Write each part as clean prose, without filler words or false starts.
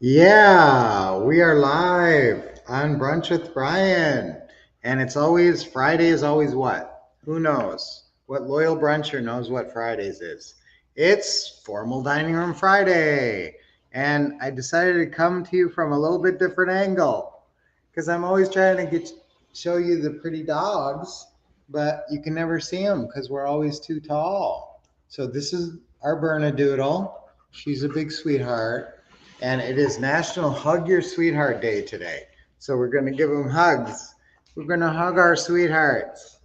Yeah, we are live on Brunch with Brian. And it's always, Friday is always what? Who knows? What loyal bruncher knows what Fridays is? It's Formal Dining Room Friday. And I decided to come to you from a little bit different angle because I'm always trying to show you the pretty dogs, but you can never see them because we're always too tall. So this is our Bernedoodle. She's a big sweetheart, and it is National Hug Your Sweetheart Day today. So we're going to give them hugs. We're going to hug our sweethearts.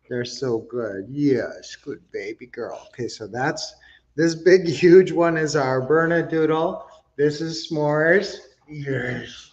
They're so good. Yes, good baby girl. Okay, so that's this big, huge one is our Bernedoodle. This is S'mores. Yes,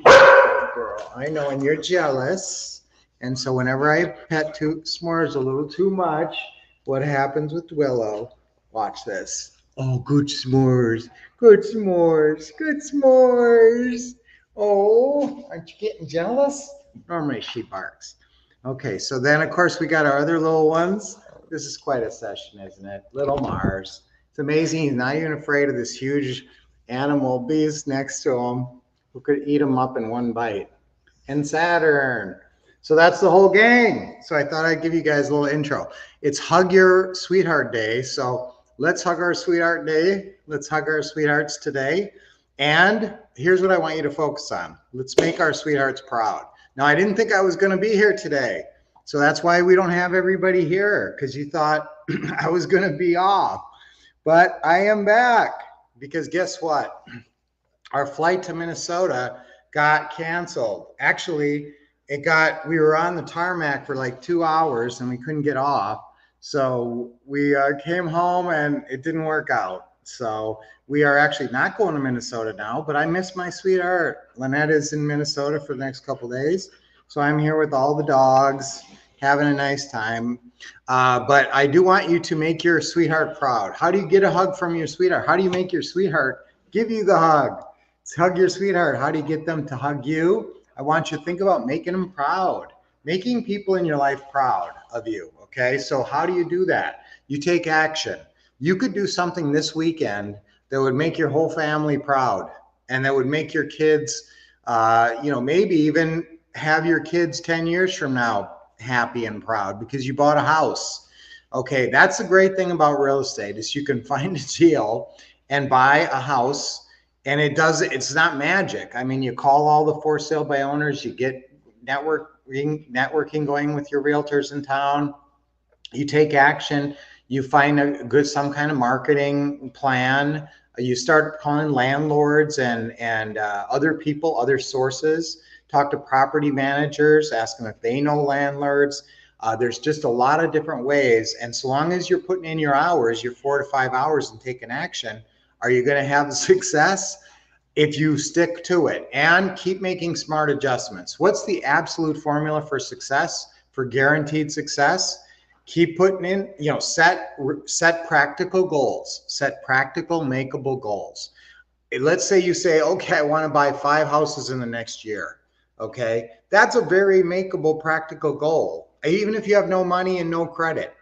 girl. I know, and you're jealous. And so whenever I pet S'mores a little too much, what happens with Willow? Watch this. Oh, good s'mores. Good s'mores. Good s'mores. Oh, aren't you getting jealous? Normally she barks. Okay, so then of course we got our other little ones. This is quite a session, isn't it? Little Mars. It's amazing he's not even afraid of this huge animal beast next to him who could eat him up in one bite. And Saturn. So that's the whole gang. So I thought I'd give you guys a little intro. It's Hug Your Sweetheart Day. So let's hug our sweetheart day. Let's hug our sweethearts today. And here's what I want you to focus on. Let's make our sweethearts proud. Now, I didn't think I was going to be here today. So that's why we don't have everybody here, because you thought I was going to be off. But I am back because guess what? Our flight to Minnesota got canceled. Actually, we were on the tarmac for like 2 hours and we couldn't get off. So we came home and it didn't work out. So we are actually not going to Minnesota now, but I miss my sweetheart. Lynette is in Minnesota for the next couple of days. So I'm here with all the dogs, having a nice time. But I do want you to make your sweetheart proud. How do you get a hug from your sweetheart? How do you make your sweetheart give you the hug? Hug your sweetheart. How do you get them to hug you? I want you to think about making them proud, making people in your life proud of you. Okay. So, how do you do that? You take action. You could do something this weekend that would make your whole family proud and that would make your kids, maybe even have your kids 10 years from now happy and proud because you bought a house. Okay. That's the great thing about real estate is you can find a deal and buy a house, and it's not magic. I mean, you call all the for sale by owners, you get networking going with your realtors in town, you take action, you find some kind of marketing plan, you start calling landlords and other people, other sources, talk to property managers, ask them if they know landlords. There's just a lot of different ways, and so long as you're putting in your hours, your 4 to 5 hours, and taking action, are you going to have success? If you stick to it and keep making smart adjustments. What's the absolute formula for success, for guaranteed success? Keep putting in, set practical goals, set practical, makeable goals. Let's say you say, okay, I want to buy 5 houses in the next year. Okay, that's a very makeable, practical goal. Even if you have no money and no credit,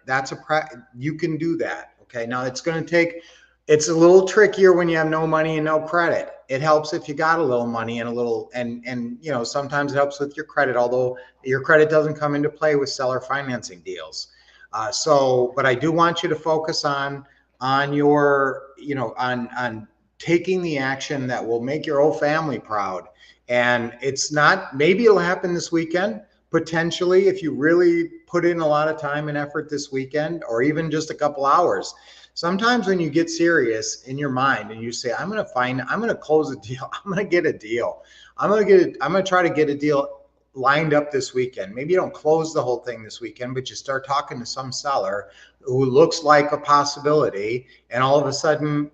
you can do that. Okay, now it's a little trickier when you have no money and no credit. It helps if you got a little money and a little, and sometimes it helps with your credit, although your credit doesn't come into play with seller financing deals. But I do want you to focus on taking the action that will make your whole family proud. And maybe it'll happen this weekend, potentially, if you really put in a lot of time and effort this weekend, or even just a couple hours. Sometimes when you get serious in your mind and you say, I'm going to close a deal. I'm going to get a deal. I'm going to try to get a deal lined up this weekend. Maybe you don't close the whole thing this weekend, but you start talking to some seller who looks like a possibility. And all of a sudden,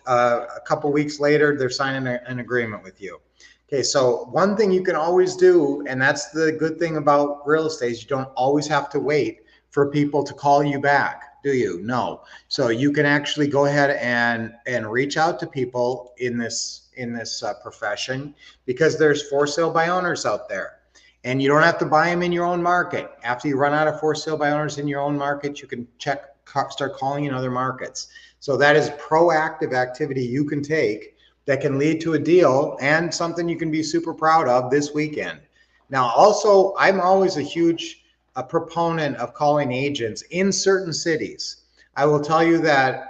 a couple weeks later, they're signing an agreement with you. Okay, so one thing you can always do, and that's the good thing about real estate, is you don't always have to wait for people to call you back, do you? No. So you can actually go ahead and reach out to people in this profession, because there's for sale by owners out there. And you don't have to buy them in your own market. After you run out of for sale by owners in your own market, you can start calling in other markets. So that is proactive activity you can take that can lead to a deal and something you can be super proud of this weekend. Now, also, I'm always a proponent of calling agents in certain cities. I will tell you that,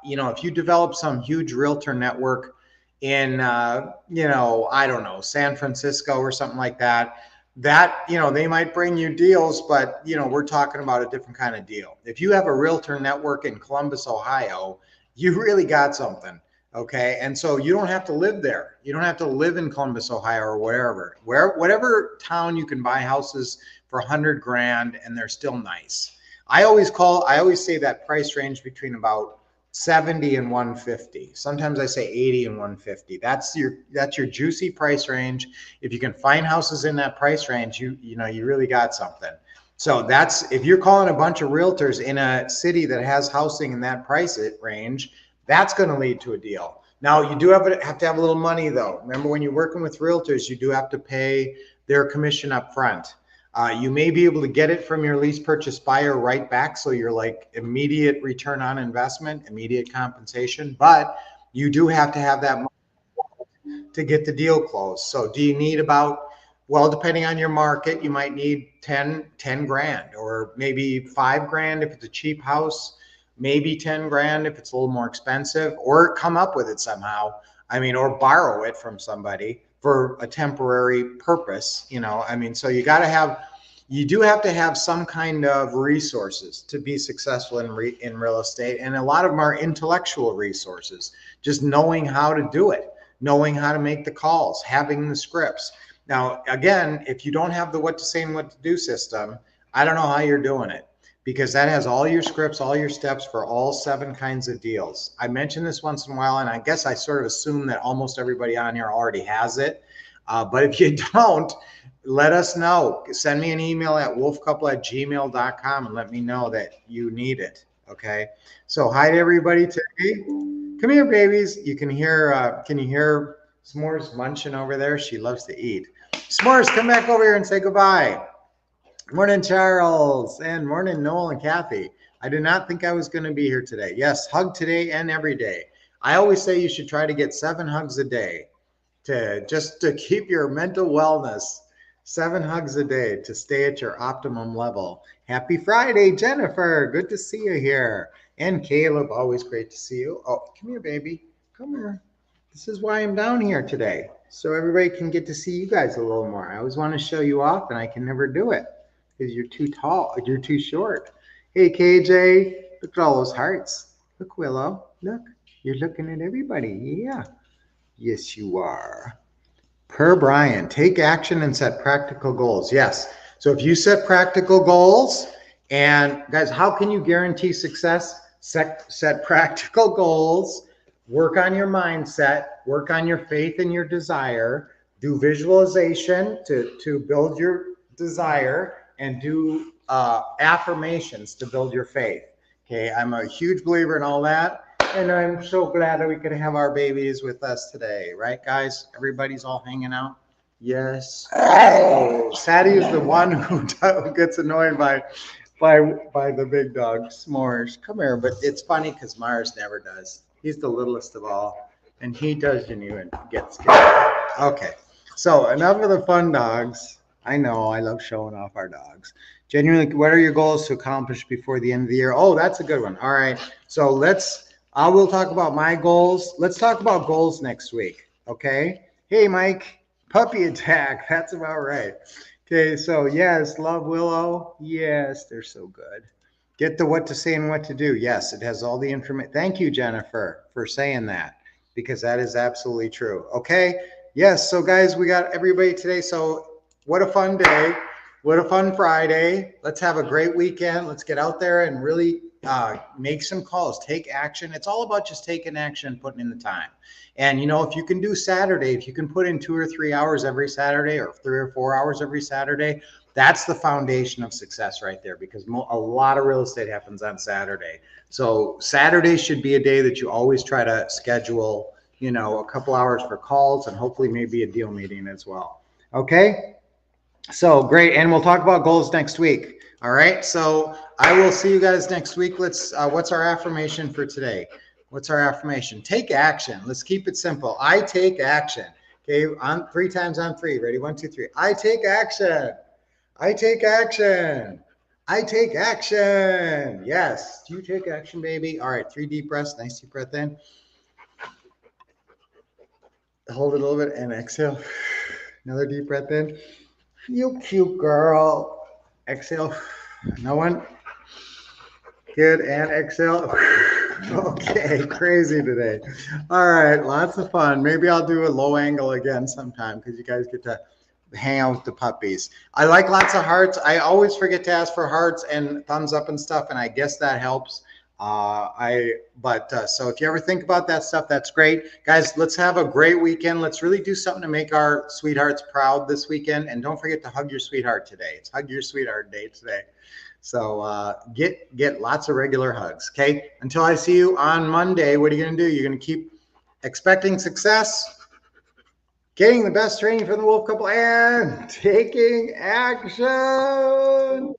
if you develop some huge realtor network in, I don't know, San Francisco or something like that, they might bring you deals, but, we're talking about a different kind of deal. If you have a realtor network in Columbus, Ohio, you really got something. Okay. And so you don't have to live there. You don't have to live in Columbus, Ohio, or whatever town you can buy houses for 100 grand and they're still nice. I always say that price range between about 70 and 150. Sometimes I say 80 and 150. That's your juicy price range. If you can find houses in that price range, you really got something. So if you're calling a bunch of realtors in a city that has housing in that price range, that's going to lead to a deal. Now, you do have to have a little money, though. Remember, when you're working with realtors, you do have to pay their commission up front. You may be able to get it from your lease purchase buyer right back, so you're like immediate return on investment, immediate compensation, but you do have to have that money to get the deal closed. So do you need depending on your market, you might need 10 grand, or maybe 5 grand if it's a cheap house, maybe 10 grand if it's a little more expensive, or come up with it somehow. Or borrow it from somebody for a temporary purpose, so you do have to have some kind of resources to be successful in real estate. And a lot of them are intellectual resources, just knowing how to do it, knowing how to make the calls, having the scripts. Now, again, if you don't have the what to say and what to do system, I don't know how you're doing it, because that has all your scripts, all your steps for all 7 kinds of deals. I mention this once in a while, and I guess I sort of assume that almost everybody on here already has it. But if you don't, let us know. Send me an email at wolfcouple@gmail.com and let me know that you need it. Okay. So hi to everybody today. Come here, babies. Can you hear S'mores munching over there? She loves to eat. S'mores, come back over here and say goodbye. Morning, Charles, and morning, Noel and Kathy. I did not think I was going to be here today. Yes, hug today and every day. I always say you should try to get 7 hugs a day to keep your mental wellness. 7 hugs a day to stay at your optimum level. Happy Friday, Jennifer. Good to see you here. And Caleb, always great to see you. Oh, come here, baby. Come here. This is why I'm down here today, so everybody can get to see you guys a little more. I always want to show you off, and I can never do it because you're too tall. You're too short. Hey, KJ, look at all those hearts. Look, Willow. Look, you're looking at everybody. Yeah. Yes, you are. Per Brian, take action and set practical goals. Yes. So if you set practical goals, and guys, how can you guarantee success? Set practical goals, work on your mindset, work on your faith and your desire, do visualization to build your desire, and do affirmations to build your faith. Okay, I'm a huge believer in all that. And I'm so glad that we could have our babies with us today. Right, guys? Everybody's all hanging out? Yes. Oh, Sadie is the one who gets annoyed by the big dog, S'mores. Come here. But it's funny because Mars never does. He's the littlest of all. And he doesn't even get scared. Okay. So enough of the fun dogs. I know I love showing off our dogs. Genuinely, what are your goals to accomplish before the end of the year? Oh, that's a good one. All right. So I will talk about my goals. Let's talk about goals next week. Okay. Hey, Mike, puppy attack. That's about right. Okay. So yes, love Willow. Yes, they're so good. Get the what to say and what to do. Yes, it has all the information. Thank you, Jennifer, for saying that, because that is absolutely true. Okay. Yes. So guys, we got everybody today. So what a fun day. What a fun Friday. Let's have a great weekend. Let's get out there and really make some calls, take action. It's all about just taking action and putting in the time. And, if you can do Saturday, if you can put in 2 or 3 hours every Saturday, or 3 or 4 hours every Saturday, that's the foundation of success right there, because a lot of real estate happens on Saturday. So Saturday should be a day that you always try to schedule, a couple hours for calls, and hopefully maybe a deal meeting as well. Okay. So great. And we'll talk about goals next week. All right. So I will see you guys next week. What's our affirmation for today? What's our affirmation? Take action. Let's keep it simple. I take action. Okay, on 3 times on 3. Ready? 1, 2, 3. I take action. I take action. I take action. Yes. Do you take action, baby? All right, 3 deep breaths. Nice deep breath in. Hold it a little bit and exhale. Another deep breath in. You cute girl. Exhale. No one. Good. And exhale. Okay, crazy today. All right, lots of fun. Maybe I'll do a low angle again sometime because you guys get to hang out with the puppies. I like lots of hearts. I always forget to ask for hearts and thumbs up and stuff, and I guess that helps. So if you ever think about that stuff, that's great. Guys, let's have a great weekend. Let's really do something to make our sweethearts proud this weekend. And don't forget to hug your sweetheart today. It's Hug Your Sweetheart Day today. So get lots of regular hugs. Okay. Until I see you on Monday, what are you going to do? You're going to keep expecting success, getting the best training from the Wolf Couple, and taking action.